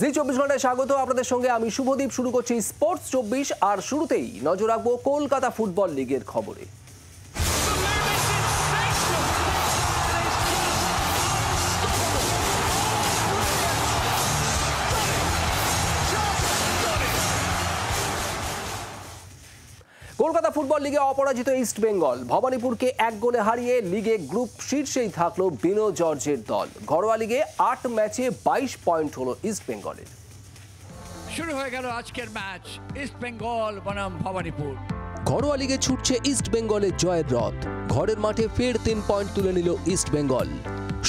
জি 24 ঘন্টায় স্বাগত আপনাদের সঙ্গে আমি শুভদীপ। শুরু করছি স্পোর্টস 24 আর শুরুতেই নজর রাখবো কলকাতা ফুটবল লিগের খবরে। কলকাতা ফুটবল লিগে অপরাজিত ইস্ট বেঙ্গল ভবানীপুরকে 1 গোলে হারিয়ে লিগে গ্রুপ শীর্ষেই থাকলো বিনো জর্জের দল। ঘরোয়া লিগে 8 ম্যাচে 22 পয়েন্ট হলো ইস্ট বেঙ্গলের। শুরু হয়ে গেল আজকের ম্যাচ ইস্ট বেঙ্গল বনাম ভবানীপুর। ঘরোয়া লিগে ছুটছে ইস্ট বেঙ্গলের জয়ের রথ। ঘরের মাঠে ফের 3 পয়েন্ট তুলে নিল ইস্ট বেঙ্গল।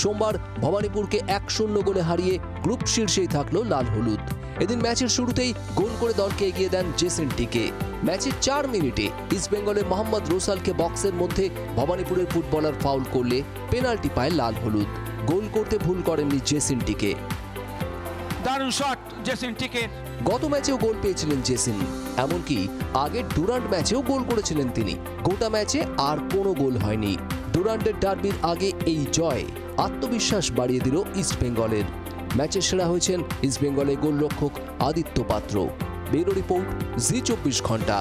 সোমবার ভবানীপুরকে 1-0 গোলে হারিয়ে গ্রুপ শীর্ষেই থাকলো লাল হলুদ। এদিন ম্যাচের শুরুতেই গোল করে দলকে এগিয়ে দেন জেসিনটিকে। ম্যাচের 4 মিনিটে ইস্ট বেঙ্গলের মোহাম্মদ রোসালকে বক্সের মধ্যে ভবানীপুরের ফুটবলার ফাউল করলে পেনাল্টি পায় লাল হলুদ। গোল করতে ভুল করেননি জেসিনটিকে। দারুণ শট জেসিনটিকে। গত ম্যাচেও গোল পেয়েছিলেন জেসিন, এমনকি আগের ডুরান্ড ম্যাচেও গোল করেছিলেন তিনি। গোটা ম্যাচে আর কোনো গোল হয়নি। ডুরান্ডের ডার্বির আগে এই জয় আত্মবিশ্বাস বাড়িয়ে দিল ইস্ট বেঙ্গলের। ম্যাচের সেরা হয়েছেন ইস্ট বেঙ্গলের গোলরক্ষক আদিত্য পাত্র। ব্যুরো রিপোর্ট জি 24 ঘন্টা।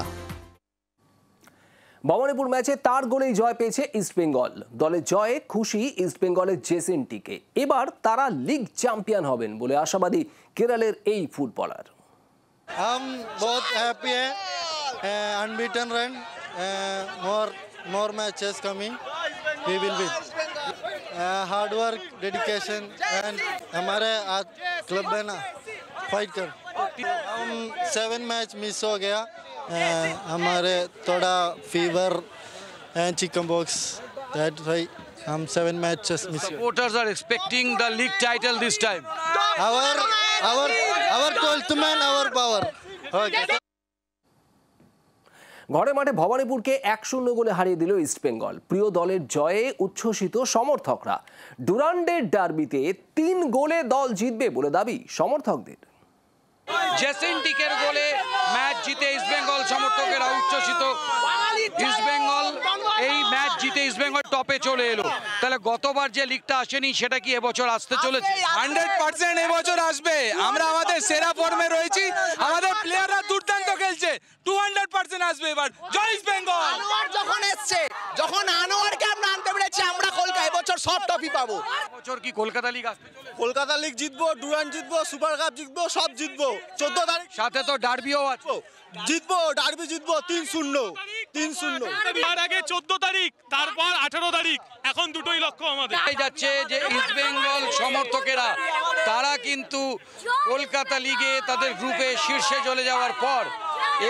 ভবানীপুর ম্যাচে তার গোলেই জয় পেয়েছে ইস্ট বেঙ্গল। দলের জয়ে খুশি ইস্ট বেঙ্গলের জেসিনটিকে। এবার তারা লিগ চ্যাম্পিয়ন হবেন বলে আশাবাদী কেরলের এই ফুটবলার। हम बहुत हैप्पी है, unbeaten run, more matches coming, we will win. Hard work, dedication and हमारे आज क्लब है ना फाइट कर। हम 7 मैच मिस हो गया, हमारे थोड़ा fever and chickenpox, that why हम 7 matches miss. Supporters are expecting the league title this time. Our 12th man, our power. Okay. ঘরে মাঠে ভবানীপুরকে 1-0 গোলে হারিয়ে দিল ইস্ট বেঙ্গল। প্রিয় দলের জয়ে উচ্ছ্বসিত সমর্থকরা। ডুরান্ডের ডার্বিতে 3 গোলে দল জিতবে বলে দাবি সমর্থকদের। জেসিনটিকের গোলে ম্যাচ জিতে ইস্ট বেঙ্গল সমর্থকেরা উচ্ছ্বসিত। ইস্ট বেঙ্গল এই ম্যাচ জিতে ইস্ট বেঙ্গল টপে চলে এলো। তাহলে গতবার যে লিগটা আসেনি সেটা কি এবছর আসতে চলেছে? 100% এবছর আসবে। আমরা আমাদের সেরা ফর্মে রয়েছি, আমাদের প্লেয়াররা দুর্দান্ত খেলছে। 200% আসবে এবার জয় ইস্ট বেঙ্গল। আনোয়ার যখন এসছে, যখন আনোয়ারকে আমরা আনতে পেরেছি, আমরা কলকাতা এবছর সব টপি পাবো। এবছর কি কলকাতা লিগ আসতে চলেছে? কলকাতা লিগ জিতবো, ডুরান্ড জিতবো, সুপার কাপ জিতবো, সব জিতবো। 14 তারিখ সাথে তো ডার্বিও আছে। জিতবো, ডার্বি জিতবো 3-0। তার আগে 14 তারিখ, তারপর 18 তারিখ, এখন দুটোই লক্ষ্য আমাদের। দেখা যাচ্ছে যে ইস্ট বেঙ্গল সমর্থকেরা তারা কিন্তু কলকাতা লিগে তাদের গ্রুপে শীর্ষে চলে যাওয়ার পর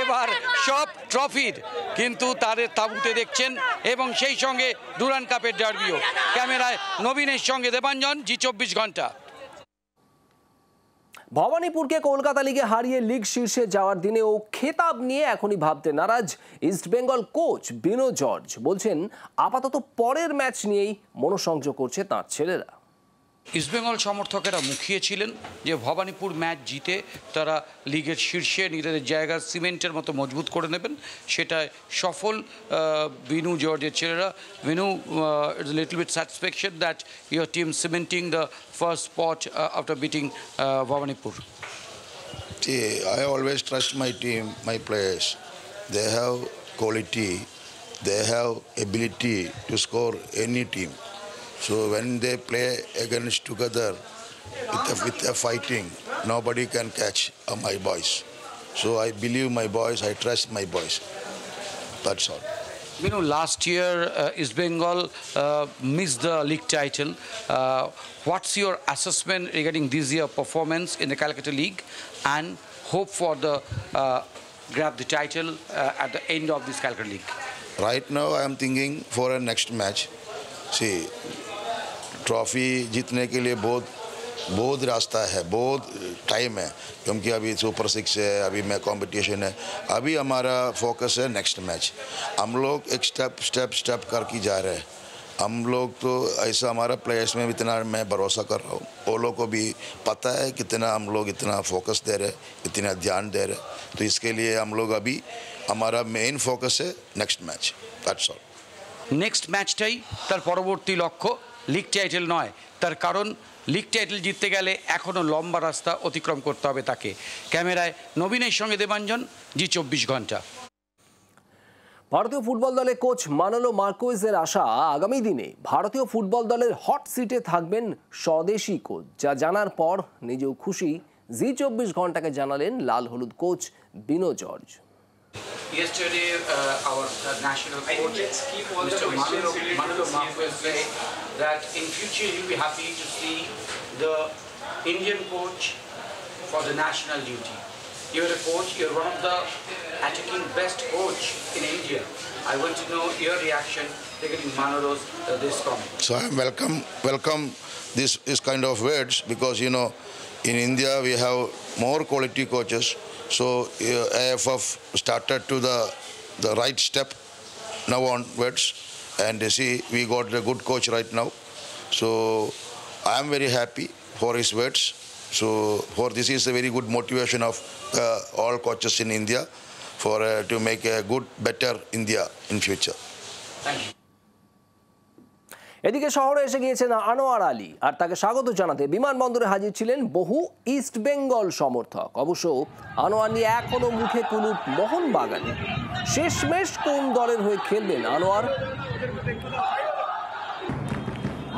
এবার সব ট্রফির কিন্তু তাদের তাঁবুতে দেখছেন, এবং সেই সঙ্গে ডুরান্ড কাপের ডার্বিও। ক্যামেরায় নবীনের সঙ্গে দেবাঞ্জন, জি 24 ঘন্টা। ভবানীপুরকে কলকাতা লিগে হারিয়ে লিগ শীর্ষে যাওয়ার দিনেও খেতাব নিয়ে এখনই ভাবতে নারাজ ইস্ট বেঙ্গল কোচ বিনো জর্জ। বলছেন আপাতত পরের ম্যাচ নিয়েই মনোসংযোগ করছে তাঁর ছেলেরা। ইস্টবেঙ্গল সমর্থকেরা মুখিয়েছিলেন যে ভবানীপুর ম্যাচ জিতে তারা লিগের শীর্ষে নিজেদের জায়গা সিমেন্টের মতো মজবুত করে নেবেন। সেটায় সফল বিনু জর্জের ছেলেরা। Binu, it's little bit satisfaction that your team cementing the first spot after beating Bhawanipur. I always trust my team, my players. They have quality, they have ability to score any team. So when they play against together with a fighting, nobody can catch my boys. So I believe my boys, I trust my boys. That's all. You know, last year East Bengal missed the league title. What's your assessment regarding this year's performance in the Calcutta League and hope for the grab the title at the end of this Calcutta League? Right now I am thinking for a next match. See, trophy जीतने के लिए बहुत रास्ता है, बहुत time है, क्योंकि अभी सुपर 6 है, अभी मैं कंपटीशन है। अभी हमारा फोकस है नेक्स्ट मैच। हम लोग एक स्टेप करके जा रहे हैं। हम लोग तो ऐसा हमारा प्लेयर्स में इतना मैं भरोसा कर रहा हूँ। वो लोग को भी पता है कितना हम लोग इतना फोकस दे रहे, इतना ध्यान दे रहे। तो इसके लिए हम लोग अभी हमारा मेन फोकस है next match. That's all. Next मैचटाई तार परवर्ती लक्ष्य লিগ টাইটেল নয়। তার কারণ লিগ টাইটেল জিততে গেলে এখনও লম্বা রাস্তা অতিক্রম করতে হবে তাকে। ক্যামেরায় নবীনের সঙ্গে দেবাঞ্জন, জি24 ঘন্টা। ভারতীয় ফুটবল দলে কোচ মানোলো মার্কোয়েজের আশা আগামী দিনে ভারতীয় ফুটবল দলের হট সিটে থাকবেন স্বদেশি কোচ, যা জানার পর নিজেও খুশি জি24 ঘন্টাকে জানালেন লাল হলুদ coach Bino George. Yesterday, our national coach, Mr. Manolo Marquez, said that in future he'll be happy to see the Indian coach for the national duty. You're a coach, you're one of the attacking best coach in India. I want to know your reaction regarding Manolo's this comment. So I welcome this kind of words, because in India we have more quality coaches. So AFF started to the right step now onwards, and see we got a good coach right now. So I am very happy for his words. So this is a very good motivation of all coaches in India for to make a good, better India in future. Thank you. এদিকে শহরে এসে গিয়েছেন আনোয়ার আলী, আর তাকে স্বাগত জানাতে বিমানবন্দরে হাজির ছিলেন বহু ইস্ট বেঙ্গল সমর্থক। অবশ্য আনোয়ার নিয়ে এখনো মুখে কুলুপ মোহনবাগানে। শেষমেশ কোন দলের হয়ে খেলবেন আনোয়ার?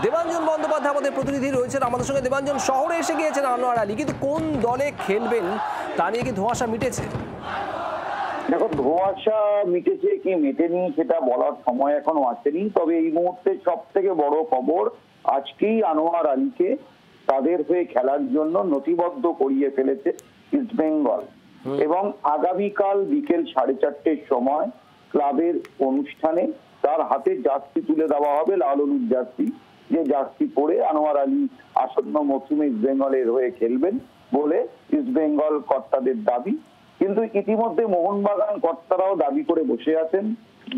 দেবাঞ্জন বন্দ্যোপাধ্যায় আমাদের প্রতিনিধি রয়েছেন আমাদের সঙ্গে। দেবাঞ্জন, শহরে এসে গিয়েছেন আনোয়ার আলী, কিন্তু কোন দলে খেলবেন তা নিয়ে কি ধোঁয়াশা মিটেছে? দেখো, ধোঁয়াশা মিটেছে কি মেটেনি সেটা বলার সময় এখনো আসেনি। তবে এই মুহূর্তে সব থেকে বড় খবর, আজকেই আনোয়ার আলীকে তাদের হয়ে খেলার জন্য নথিবদ্ধ করিয়ে ফেলেছে ইস্ট বেঙ্গল, এবং আগামীকাল বিকেল 4:30টার সময় ক্লাবের অনুষ্ঠানে তার হাতে জার্সি তুলে দেওয়া হবে, লাল হলুদ জার্সি, যে জার্সি পরে আনোয়ার আলী আসন্ন মৌসুমে ইস্ট বেঙ্গলের হয়ে খেলবেন বলে ইস্ট বেঙ্গল কর্তাদের দাবি। কিন্তু ইতিমধ্যে মোহনবাগান কর্তারাও দাবি করে বসে আছেন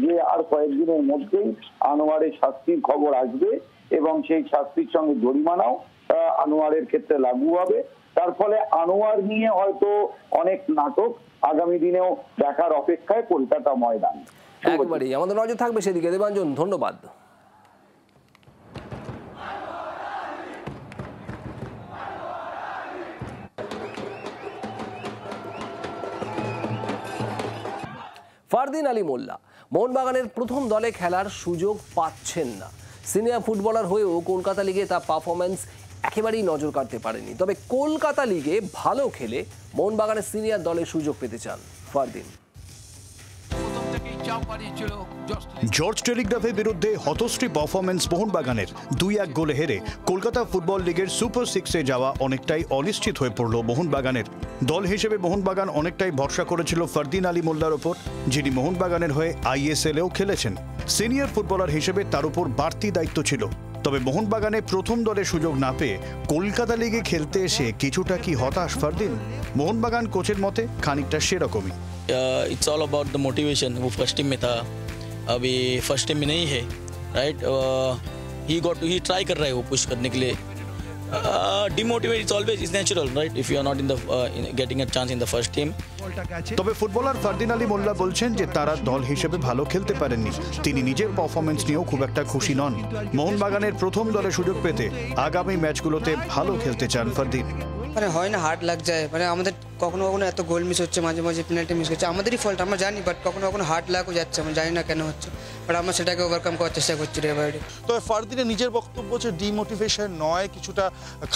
যে আর কয়েকদিনের মধ্যেই আনোয়ারের শাস্তির খবর আসবে, এবং সেই শাস্তির সঙ্গে জরিমানাও আনোয়ারের ক্ষেত্রে লাগু হবে। তার ফলে আনোয়ার নিয়ে হয়তো অনেক নাটক আগামী দিনেও দেখার অপেক্ষায় কলকাতা ময়দান। একবারেই আমাদের নজর থাকবে সেদিকে। দেবাঞ্জন, ধন্যবাদ। ফারদিন আলী মোল্লা মোহনবাগানের প্রথম দলে খেলার সুযোগ পাচ্ছেন না। সিনিয়র ফুটবলার হয়েও কলকাতা লিগে তার পারফরমেন্স একেবারেই নজর কাটতে পারেনি। তবে কলকাতা লিগে ভালো খেলে মোহনবাগানের সিনিয়র দলে সুযোগ পেতে চান ফারদিন। জর্জ টেলিগ্রাফের বিরুদ্ধে হতশ্রী পারফরমেন্স মোহনবাগানের 2-1 গোলে হেরে কলকাতা ফুটবল লিগের সুপার 6-এ যাওয়া অনেকটাই অনিশ্চিত হয়ে পড়ল মোহনবাগানের। দল হিসেবে মোহনবাগান অনেকটাই ভরসা করেছিল ফারদিন আলী মোল্লার ওপর, যিনি মোহনবাগানের হয়ে আইএসএলেও খেলেছেন। সিনিয়র ফুটবলার হিসেবে তার উপর বাড়তি দায়িত্ব ছিল। তবে মোহনবাগানে প্রথম দলে সুযোগ না পেয়ে কলকাতা লিগে খেলতে এসে কিছুটা কি হতাশ ফারদিন? মোহনবাগান কোচের মতে খানিকটা সেরকমই। It's all about the motivation. वो फर्स्ट टीम में था, अभी फर्स्ट टीम में नहीं है, राइट। ही ट्राई कर रहा है वो पुश करने के लिए। Demotivate it's always is natural, right, if you are not in the getting a chance in the first team. তবে ফুটবলার ফারদিন আলী মোল্লা বলছেন যে তারা দল হিসেবে ভালো খেলতে পারেননি। তিনি নিজের পারফরমেন্স নিয়েও খুব একটা খুশি নন। মোহনবাগানের প্রথম দলে সুযোগ পেতে আগামী ম্যাচগুলোতে ভালো খেলতে চান ফারদিন। মানে হয় না, হার্ড লাগ যায়, মানে আমাদের কখনো কখনো এত গোল মিস হচ্ছে, মাঝে মাঝে পেনাল্টি মিস হচ্ছে, আমাদেরই ফল্ট আমরা জানি, বাট কখনো কখনো হার্ড লাগও যাচ্ছে, আমরা জানি না কেন হচ্ছে, বাট আমরা সেটাকে ওভারকাম করার চেষ্টা করছি ডে বাই ডে। তবে ফারদিনের নিজের বক্তব্য হচ্ছে ডিমোটিভেশন নয়, কিছুটা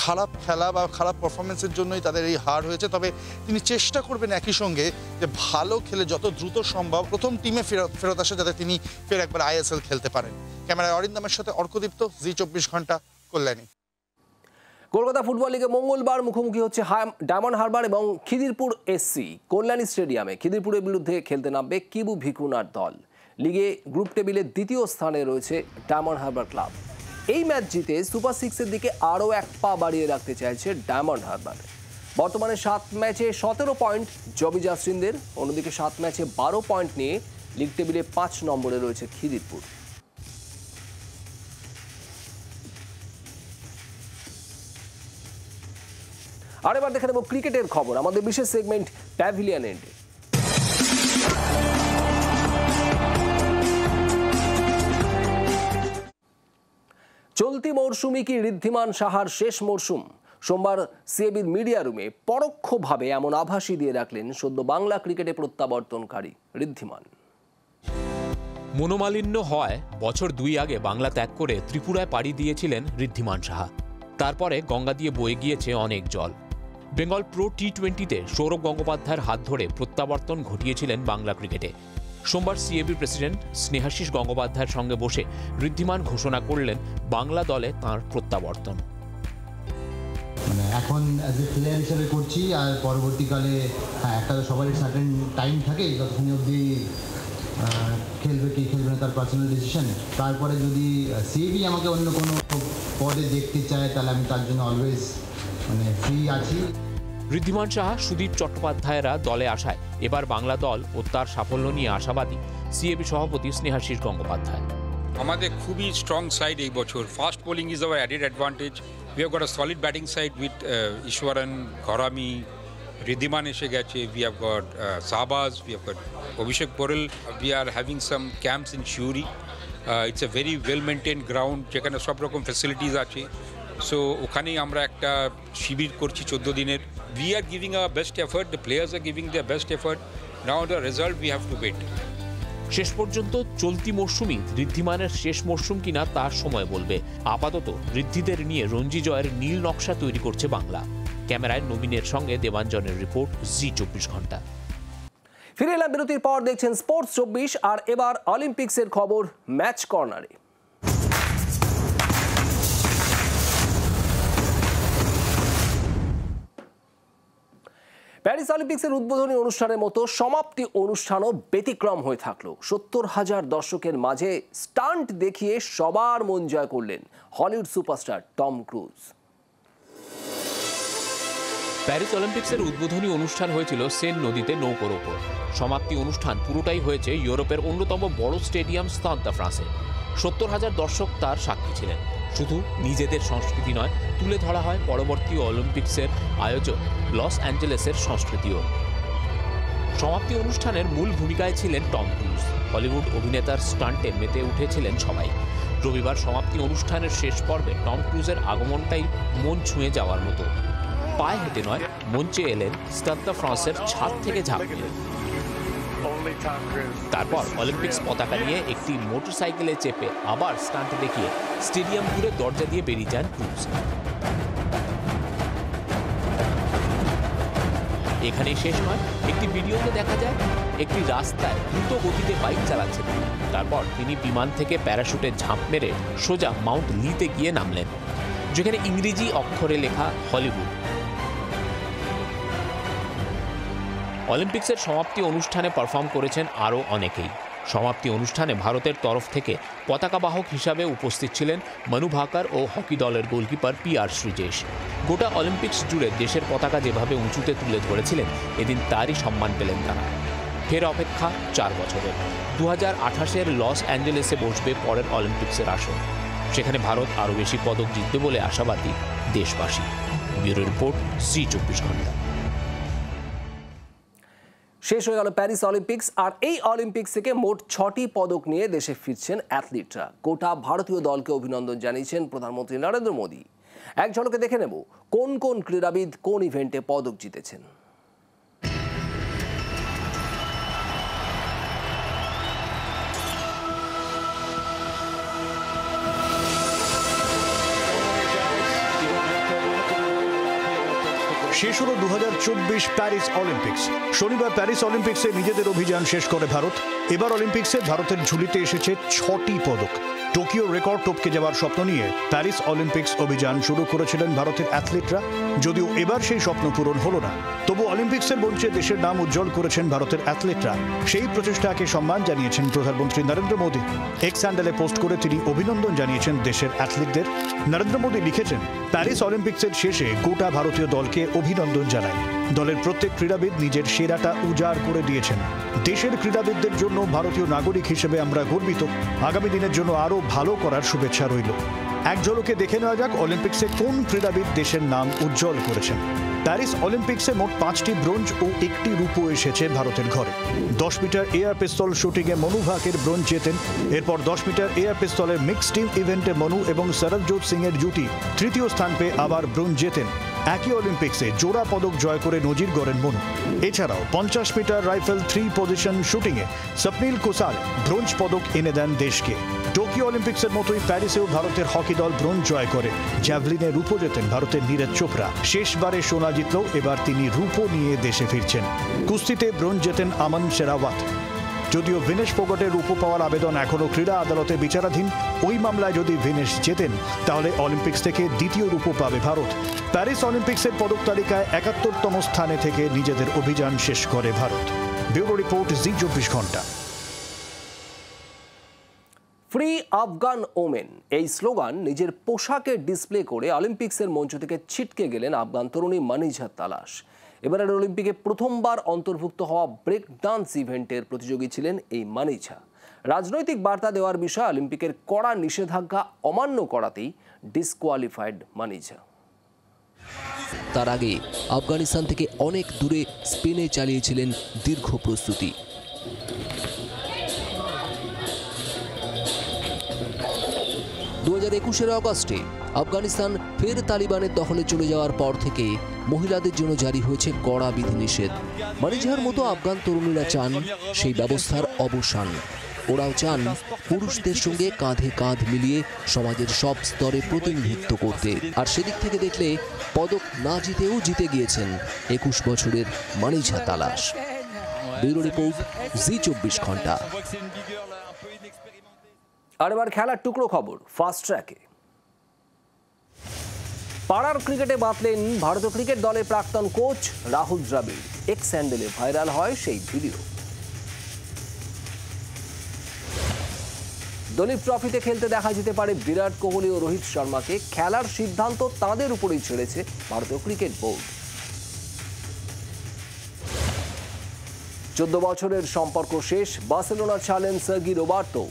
খারাপ খেলা বা খারাপ পারফরমেন্সের জন্যই তাদের এই হার হয়েছে। তবে তিনি চেষ্টা করবেন একই সঙ্গে যে ভালো খেলে যত দ্রুত সম্ভব প্রথম টিমে ফেরত আসে, যাতে তিনি ফের একবার আইএসএল খেলতে পারেন। ক্যামেরায় অরিন্দমের সাথে অর্কদীপ্ত, জি24 ঘন্টা, কল্যাণী। কলকাতা ফুটবল লিগে মঙ্গলবার মুখোমুখি হচ্ছে ডায়মন্ড হারবার এবং খিদিরপুর এসসি। কল্যাণী স্টেডিয়ামে খিদিরপুরের বিরুদ্ধে খেলতে নামবে কিবু ভিকুনার দল। লিগে গ্রুপ টেবিলে দ্বিতীয় স্থানে রয়েছে ডায়মন্ড হারবার ক্লাব। এই ম্যাচ জিতে সুপার 6-এর দিকে আরও এক পা বাড়িয়ে রাখতে চাইছে ডায়মন্ড হারবার। বর্তমানে 7 ম্যাচে 17 পয়েন্ট জবি জাস্টিনদের, অন্যদিকে 7 ম্যাচে 12 পয়েন্ট নিয়ে লিগ টেবিলে 5 নম্বরে রয়েছে খিদিরপুর। আর এবার দেখে নেব ক্রিকেটের খবর, আমাদের বিশেষ সেগমেন্ট প্যাভিলিয়ন এন্ডে। চলতি চলতি মরশুমে কি ঋদ্ধিমান সাহার শেষ মরশুম? সোমবার সিএবির মিডিয়া রুমে পরোক্ষভাবে এমন আভাসই দিয়ে রাখলেন সদ্য বাংলা ক্রিকেটে প্রত্যাবর্তনকারী ঋদ্ধিমান। মনোমালিন্য হয় বছর 2 আগে বাংলা ত্যাগ করে ত্রিপুরায় পাড়ি দিয়েছিলেন ঋদ্ধিমান সাহা। তারপরে গঙ্গা দিয়ে বয়ে গিয়েছে অনেক জল। বেঙ্গল প্রো টি20তে সৌরভ গঙ্গোপাধ্যায়ের হাত ধরে প্রত্যাবর্তন ঘটিয়েছিলেন বাংলা ক্রিকেটে। সোমবার সিএবি প্রেসিডেন্ট স্নেহাশিস গঙ্গোপাধ্যায়ের সঙ্গে বসে ঋদ্ধিমান ঘোষণা করলেন বাংলা দলে তাঁর প্রত্যাবর্তন। মানে এখন অ্যাজ এ প্লেয়ার হিসেবে করছি, আর পরবর্তীকালে একটা সবারই সার্টেন টাইম থাকে যতক্ষণ অবধি খেলবে কি খেলবে না তার পার্সোনাল ডিসিশন। তারপরে যদি সিএবি আমাকে অন্য কোনো পদে দেখতে চায় তাহলে আমি তার জন্য অলওয়েজ ফ্রি আছি। ঋদ্ধিমান সাহা, সুদীপ চট্টোপাধ্যায়রা দলে আসায় এবার বাংলা দল ও তার সাফল্য নিয়ে আশাবাদী সিএবি সভাপতি স্নেহাশিস গঙ্গোপাধ্যায়। আমাদের খুবই স্ট্রং সাইড এই বছর। Fast bowling is our added advantage. We have got a solid batting side with Easwaran, Gharami, Wriddhiman এসে গেছে। We have got Shahbaz, we have got Abhishek Porel. We are having some camps in Suri. It's a very well maintain ground যেখানে সব রকম facilities আছে। So ওখানেই আমরা একটা শিবির করছি 14 দিনের। We are giving our best effort, the players are giving their best effort. Now the result we have to wait. শেষ পর্যন্ত চলতি মরশুমই ঋদ্ধিমানের শেষ মরশুম কিনা তার সময় বলবে। আপাতত ঋদ্ধিদের নিয়ে রঞ্জি জয়ের নীল নকশা তৈরি করছে বাংলা। ক্যামেরায় নবীনের সঙ্গে দেবাঞ্জনের রিপোর্ট, জি 24 ঘন্টা। ফিরে এলাম বিরতির পর, দেখছেন স্পোর্টস 24। আর এবার অলিম্পিক্সের খবর ম্যাচ কর্নারে। প্যারিস অলিম্পিক্সের উদ্বোধনী অনুষ্ঠানের মতো সমাপ্তি অনুষ্ঠানও ব্যতিক্রম হয়ে থাকলো। 70,000 দর্শকের মাঝে স্টান্ট দেখিয়ে সবার মন জয় করলেন Hollywood superstar Tom Cruise. Paris অলিম্পিক্সের উদ্বোধনী অনুষ্ঠান হয়েছিল সেন নদীতে নৌকোর ওপর। সমাপ্তি অনুষ্ঠান পুরোটাই হয়েছে ইউরোপের অন্যতম বড় স্টেডিয়াম স্টাদ দ্য ফ্রান্সে। 70,000 দর্শক তার সাক্ষী ছিলেন। শুধু নিজেদের সংস্কৃতি নয়, তুলে ধরা হয় পরবর্তী অলিম্পিক্সের আয়োজক লস অ্যাঞ্জেলেসের সংস্কৃতিও। সমাপ্তি অনুষ্ঠানের মূল ভূমিকায় ছিলেন টম ক্রুজ। হলিউড অভিনেতার স্টান্টে মেতে উঠেছিলেন সবাই। রবিবার সমাপ্তি অনুষ্ঠানের শেষ পর্বে টম ক্রুজের আগমনটাই মন ছুঁয়ে যাওয়ার মতো। পায়ে হেঁটে নয়, মঞ্চে এলেন স্টাদ দ্য ফ্রান্সের ছাদ থেকে ঝাঁপ দিয়ে। তারপর অলিম্পিক্স পতাকা নিয়ে একটি মোটরসাইকেলে চেপে আবার স্টান্ট দেখিয়ে স্টেডিয়াম ঘুরে দরজা দিয়ে বেরিয়ে যান ক্রুজ। এখানেই শেষ নয়, একটি ভিডিওতে দেখা যায় একটি রাস্তায় দ্রুত গতিতে বাইক চালাচ্ছেন। তারপর তিনি বিমান থেকে প্যারাশুটে ঝাঁপ মেরে সোজা মাউন্ট লিতে গিয়ে নামলেন, যেখানে ইংরেজি অক্ষরে লেখা হলিউড। অলিম্পিক্সের সমাপ্তি অনুষ্ঠানে পারফর্ম করেছেন আরও অনেকেই। সমাপ্তি অনুষ্ঠানে ভারতের তরফ থেকে পতাকাবাহক হিসাবে উপস্থিত ছিলেন মনু ভাকার ও হকি দলের গোলকিপার PR শ্রীজেশ। গোটা অলিম্পিক্স জুড়ে দেশের পতাকা যেভাবে উঁচুতে তুলে ধরেছিলেন, এদিন তারই সম্মান পেলেন তারা। ফের অপেক্ষা 4 বছরের। 2028-এর লস অ্যাঞ্জেলেসে বসবে পরের অলিম্পিক্সের আসর। সেখানে ভারত আরও বেশি পদক জিতবে বলে আশাবাদী দেশবাসী। ব্যুরো রিপোর্ট, জি 24 ঘন্টা। শেষ হয়ে গেল প্যারিস অলিম্পিক্স। আর এই অলিম্পিক্স থেকে মোট 6টি পদক নিয়ে দেশে ফিরছেন অ্যাথলিটরা। গোটা ভারতীয় দলকে অভিনন্দন জানিয়েছেন প্রধানমন্ত্রী নরেন্দ্র মোদী। এক ঝলকে দেখে নেব কোন কোন ক্রীড়াবিদ কোন ইভেন্টে পদক জিতেছেন। শেষ হলো 2024 প্যারিস অলিম্পিক্স। শনিবার প্যারিস অলিম্পিক্সে নিজেদের অভিযান শেষ করে ভারত। এবার অলিম্পিক্সে ভারতের ঝুলিতে এসেছে 6টি পদক। টোকিও রেকর্ড টপকে যাওয়ার স্বপ্ন নিয়ে প্যারিস অলিম্পিক্স অভিযান শুরু করেছিলেন ভারতের অ্যাথলিটরা। যদিও এবার সেই স্বপ্ন পূরণ হলো না, তবু অলিম্পিক্সের মঞ্চে দেশের নাম উজ্জ্বল করেছেন ভারতের অ্যাথলিটরা। সেই প্রচেষ্টাকে সম্মান জানিয়েছেন প্রধানমন্ত্রী নরেন্দ্র মোদী। এক্স হ্যান্ডেলে পোস্ট করে তিনি অভিনন্দন জানিয়েছেন দেশের অ্যাথলিটদের। নরেন্দ্র মোদী লিখেছেন, প্যারিস অলিম্পিক্সের শেষে গোটা ভারতীয় দলকে অভিনন্দন জানাই। দলের প্রত্যেক ক্রীড়াবিদ নিজের সেরাটা উজাড় করে দিয়েছেন। দেশের ক্রীড়াবিদদের জন্য ভারতীয় নাগরিক হিসেবে আমরা গর্বিত। আগামী দিনের জন্য আরও ভালো করার শুভেচ্ছা রইল। এক ঝলকে দেখে নেওয়া যাক অলিম্পিক্সে কোন ক্রীড়াবিদ দেশের নাম উজ্জ্বল করেছেন। প্যারিস অলিম্পিক্সে মোট 5টি ব্রোঞ্জ ও 1টি রূপো এসেছে ভারতের ঘরে। 10 মিটার এয়ার পিস্তল শুটিংয়ে মনু ভাকের ব্রোঞ্জ জেতেন। এরপর 10 মিটার এয়ার পিস্তলের মিক্সড টিম ইভেন্টে মনু এবং সরবজোৎ সিং এর জুটি তৃতীয় স্থান পেয়ে আবার ব্রোঞ্জ জেতেন। একই অলিম্পিক্সে জোড়া পদক জয় করে নজির গড়েন মনু। এছাড়াও 50 মিটার রাইফেল 3 পজিশন শুটিংয়ে স্বপ্নিল কুসাল ব্রোঞ্জ পদক এনে দেন দেশকে। টোকিও অলিম্পিক্সের মতোই প্যারিসেও ভারতের হকি দল ব্রোঞ্জ জয় করে। জ্যাভলিনে রূপো জেতেন ভারতের নীরজ চোপড়া। শেষবারে সোনা জিতলেও এবার তিনি রূপো নিয়ে দেশে ফিরছেন। কুস্তিতে ব্রোঞ্জ জেতেন আমন শেরাওয়াত। যদিও ভিনেশ ফোগটের রূপো পাওয়ার আবেদন এখনও ক্রীড়া আদালতে বিচারাধীন, ওই মামলায় যদি ভিনেশ জেতেন তাহলে অলিম্পিক্স থেকে দ্বিতীয় রূপো পাবে ভারত। প্যারিস অলিম্পিক্সের পদক তালিকায় 71তম স্থানে থেকে নিজেদের অভিযান শেষ করে ভারত। ব্যুরো রিপোর্ট, জি 24 ঘন্টা। ফ্রি আফগান ওমেন এই স্লোগান নিজের পোশাকে ডিসপ্লে করে অলিম্পিক্সের মঞ্চ থেকে ছিটকে গেলেন আফগান তরুণী মানিঝা তালাশ। এবারের অলিম্পিকে প্রথমবার অন্তর্ভুক্ত হওয়া ব্রেক ডান্স ইভেন্টের প্রতিযোগী ছিলেন এই মানিঝা। রাজনৈতিক বার্তা দেওয়ার বিষয়ে অলিম্পিকের কড়া নিষেধাজ্ঞা অমান্য করাতেই ডিসকোয়ালিফাইড মানিঝা। তার আগে আফগানিস্তান থেকে অনেক দূরে স্পেনে চালিয়েছিলেন দীর্ঘ প্রস্তুতি। 2021 অগস্টে আফগানিস্তান ফের তালিবানের দখলে চলে যাওয়ার পর থেকে মহিলাদের জন্য জারি হয়েছে কড়া বিধিনিষেধ। মানিঝার মতো আফগান তরুণীরা চান সেই ব্যবস্থার অবসান। ওরাও চান পুরুষদের সঙ্গে কাঁধে কাঁধ মিলিয়ে সমাজের সব স্তরে প্রতিনিধিত্ব করতে। আর সেদিক থেকে দেখলে পদক না জিতেও জিতে গিয়েছেন 21 বছরের মানিঝা তালাশ। ব্যুরো রিপোর্ট, জি 24 ঘন্টা। আর এবার খেলার টুকরো খবর ফাস্ট ট্র্যাকে। পাড়ার ক্রিকেটে বাতলেন ভারতীয় ক্রিকেট দলের প্রাক্তন কোচ রাহুল দ্রাবিড়। এক্স হ্যান্ডেলে ভাইরাল হয় সেই ভিডিও। দলীপ ট্রফিতে খেলতে দেখা যেতে পারে বিরাট কোহলি ও রোহিত শর্মাকে। খেলার সিদ্ধান্ত তাঁদের উপরেই ছেড়েছে ভারতীয় ক্রিকেট বোর্ড। 14 বছরের সম্পর্ক শেষ। বার্সেলোনা ছাড়লেন সার্গি রোবার্তো।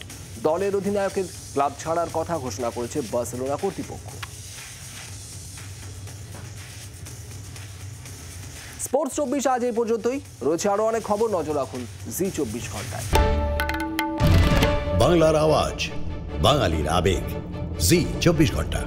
দলের অধিনায়কের ক্লাব ছাড়ার কথা ঘোষণা করেছে বার্সেলোনা কর্তৃপক্ষ। স্পোর্টস 24 আজ এই পর্যন্তই। রয়েছে আরো অনেক খবর, নজর রাখুন জি 24 ঘন্টায়। বাংলার আওয়াজ, বাঙালির আবেগ, জি 24 ঘন্টা।